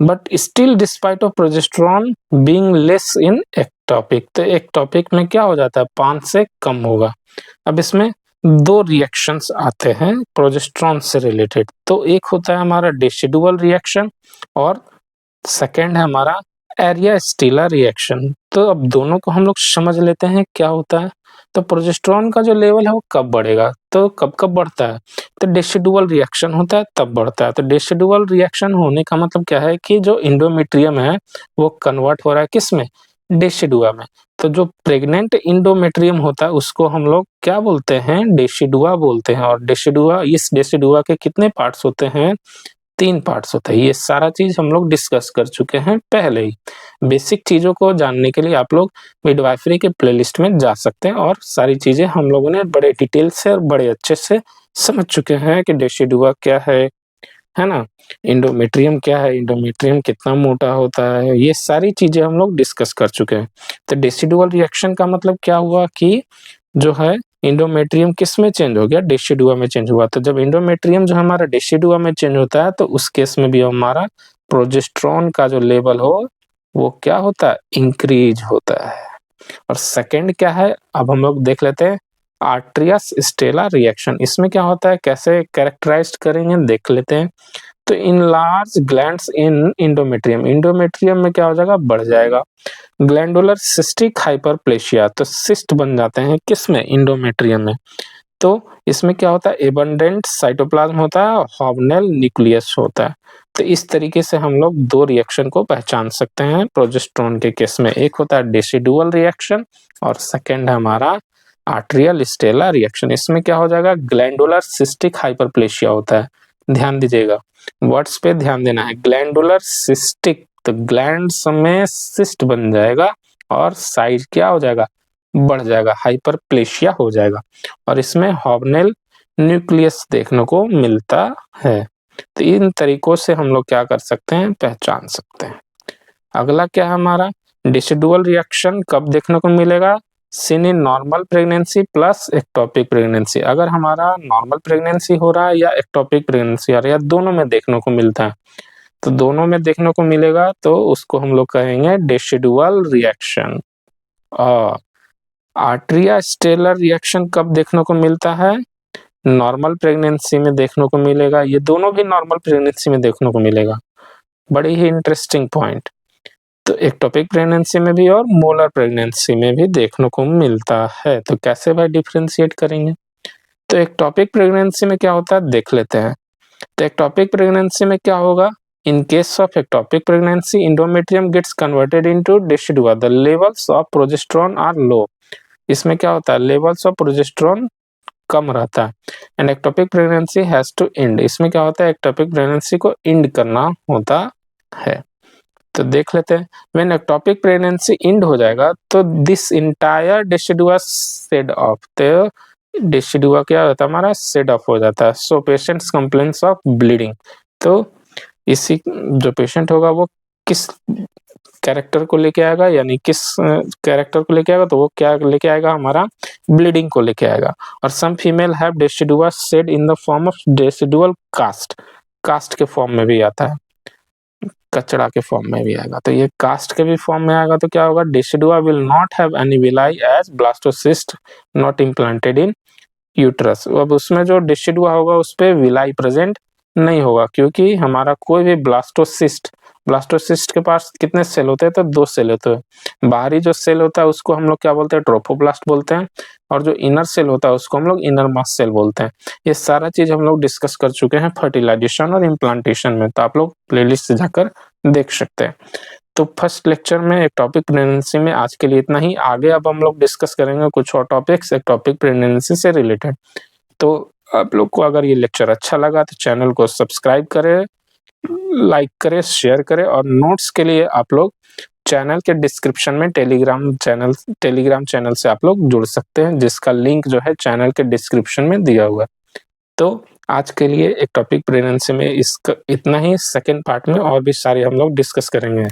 But still despite of progesterone being less in ectopic, तो एक्टोपिक में क्या हो जाता है, 5 से कम होगा। अब इसमें 2 रिएक्शंस आते हैं प्रोजेस्टेरॉन से रिलेटेड, तो एक होता है हमारा डेसिडुअल रिएक्शन और सेकंड है हमारा एरिया स्टीलर रिएक्शन। तो अब दोनों को हम लोग समझ लेते हैं क्या होता है। तो प्रोजेस्टेरॉन का जो लेवल है वो कब बढ़ेगा, तो कब-कब बढ़ता है, तो डेसिडुअल रिएक्शन होता है तब बढ़ता है। तो डेसिडुअल रिएक्शन होने का मतलब क्या है कि जो एंडोमेट्रियम है वो कन्वर्ट हो रहा है किसमें, डेसिडुआ में। तो जो प्रेग्नेंट एंडोमेट्रियम होता है उसको हम लोग क्या बोलते हैं, डेसिडुआ बोलते हैं। और डेसिडुआ, इस डेसिडुआ के कितने पार्ट्स होते हैं, 3 पार्ट्स होते हैं। ये सारा चीज़ हम लोग डिस्कस कर चुके हैं पहले ही। बेसिक चीज़ों को जानने के लिए आप लोग मिडवाइफरी के प्लेलिस्ट में जा सकते हैं और सारी चीज़ें हम लोगों ने बड़े डिटेल से और बड़े अच्छे से समझ चुके हैं कि डेसिडुआ क्या है ना? एंडोमेट्रियम क्या है, एंडोमेट्रियम कितना मोटा होता है, ये सारी चीज़ें हम लोग डिस्कस कर चुके हैं। तो डेसिडुअल रिएक्शन का मतलब क्या हुआ कि जो है एंडोमेट्रियम किस में चेंज हो गया, डेसिडुआ में चेंज हुआ। तो जब एंडोमेट्रियम जो हमारा डेसिडुआ में चेंज होता है तो उस केस में भी हमारा प्रोजेस्टेरॉन का जो लेवल हो वो क्या होता है, इंक्रीज होता है। और सेकंड क्या है, अब हम लोग देख लेते हैं आर्टरियस स्टेला रिएक्शन। इसमें क्या होता है, कैसे कैरेक्टराइज्ड करेंगे देख लेते हैं। तो इनलार्ज ग्लैंड्स इन एंडोमेट्रियम, एंडोमेट्रियम में क्या हो जाएगा, बढ़ जाएगा। ग्लैंडुलर सिस्टिक हाइपरप्लेशिया, तो सिस्ट बन जाते हैं किसमें, एंडोमेट्रियम में। तो इसमें क्या होता है, एबंडेंट साइटोप्लाज्म होता है और हॉर्नल न्यूक्लियस होता है। तो इस तरीके से हम लोग 2 रिएक्शन को पहचान सकते हैं प्रोजेस्टेरॉन के केस में। एक होता है डेसिडुअल रिएक्शन और सेकंड है हमारा आर्टरियल स्टेला रिएक्शन। इसमें क्या हो जाएगा, ग्लैंडुलर सिस्टिक हाइपरप्लेशिया होता है। ध्यान दीजिएगा, वर्ड्स पे ध्यान देना है। ग्लैंडुलर सिस्टिक, तो ग्लैंड्स में सिस्ट बन जाएगा और साइज क्या हो जाएगा, बढ़ जाएगा, हाइपरप्लेशिया हो जाएगा। और इसमें हॉर्नल न्यूक्लियस देखने को मिलता है। तो इन तरीकों से हम लोग क्या कर सकते हैं, पहचान सकते हैं। अगला क्या है हमारा, डेसिडुअल रिएक्शन कब देखने को मिलेगा, seen in normal pregnancy plus ectopic pregnancy. अगर हमारा नॉर्मल प्रेगनेंसी हो रहा है या एक्टोपिक प्रेगनेंसी आ रही है, दोनों में देखने को मिलता है। तो दोनों में देखने को मिलेगा तो उसको हम लोग कहेंगे डेसिडुअल रिएक्शन। और आर्टरिया स्टेलर रिएक्शन कब देखने को मिलता है, नॉर्मल प्रेगनेंसी में देखने को मिलेगा। ये दोनों भी नॉर्मल प्रेगनेंसी में देखने को मिलेगा। बड़ी ही इंटरेस्टिंग पॉइंट। तो एक्टोपिक प्रेगनेंसी में भी और मोलर प्रेगनेंसी में भी देखने को मिलता है। तो कैसे भाई डिफरेंशिएट करेंगे, तो एक्टोपिक प्रेगनेंसी में क्या होता है देख लेते हैं। तो एक्टोपिक प्रेगनेंसी में क्या होगा, in case of ectopic pregnancy endometrium gets converted into decidua, the levels of progesterone are low। इसमें क्या होता है, लेवल्स ऑफ प्रोजेस्टेरॉन कम रहता है। And ectopic pregnancy has to end, इसमें क्या होता है, एक्टोपिक प्रेगनेंसी को एंड करना होता है। तो देख लेते हैं, व्हेन एक्टोपिक प्रेगनेंसी एंड हो जाएगा तो this entire decidua said of, तो डेसिडुआ क्या होता है हमारा, सेड ऑफ हो जाता है। सो पेशेंट्स कंप्लेंट्स ऑफ ब्लीडिंग, तो इसी जो पेशेंट होगा वो किस कैरेक्टर को लेके आएगा, यानी किस कैरेक्टर को लेके आएगा, तो वो क्या लेके आएगा, हमारा ब्लीडिंग को लेके आएगा। और some female have decidua shed in the form of decidual cast, cast के फॉर्म में भी आता है, कचड़ा के फॉर्म में भी आएगा। तो ये कास्ट के भी फॉर्म में आएगा तो क्या होगा, decidua will not have any villi as blastocyst not implanted in uterus. अब उसमें जो डेसिडुआ होगा उस पे विलाई प्रेजेंट नहीं होगा, क्योंकि हमारा कोई भी ब्लास्टोसिस्ट, ब्लास्टोसिस्ट के पास कितने सेल होते हैं, तो 2 सेल होते हैं। बाहरी जो सेल होता है उसको हम लोग क्या बोलते हैं, ट्रोफोब्लास्ट बोलते हैं, और जो इनर सेल होता है उसको हम लोग इनर मास सेल बोलते हैं। ये सारा चीज हम लोग डिस्कस कर चुके हैं फर्टिलाइजेशन और इम्प्लांटेशन में, तो आप लोग प्लेलिस्ट से जाकर देख सकते हैं। तो फर्स्ट लेक्चर में एक्टोपिक प्रेगनेंसी में आज के लिए इतना ही। आगे अब हम लोग डिस्कस करेंगे कुछ और टॉपिक्स एक्टोपिक प्रेगनेंसी से रिलेटेड। तो आप लोग को अगर ये लेक्चर अच्छा लगा तो चैनल को सब्सक्राइब करें, लाइक करें, शेयर करें, और नोट्स के लिए आप लोग चैनल के डिस्क्रिप्शन में टेलीग्राम चैनल से आप लोग जुड़ सकते हैं, जिसका लिंक जो है चैनल के डिस्क्रिप्शन में दिया हुआ है। तो आज के लिए एक टॉपिक प्रेगनेंसी में इसका इतना ही, सेकंड पार्ट में और भी सारे हम लोग डिस्कस करेंगे।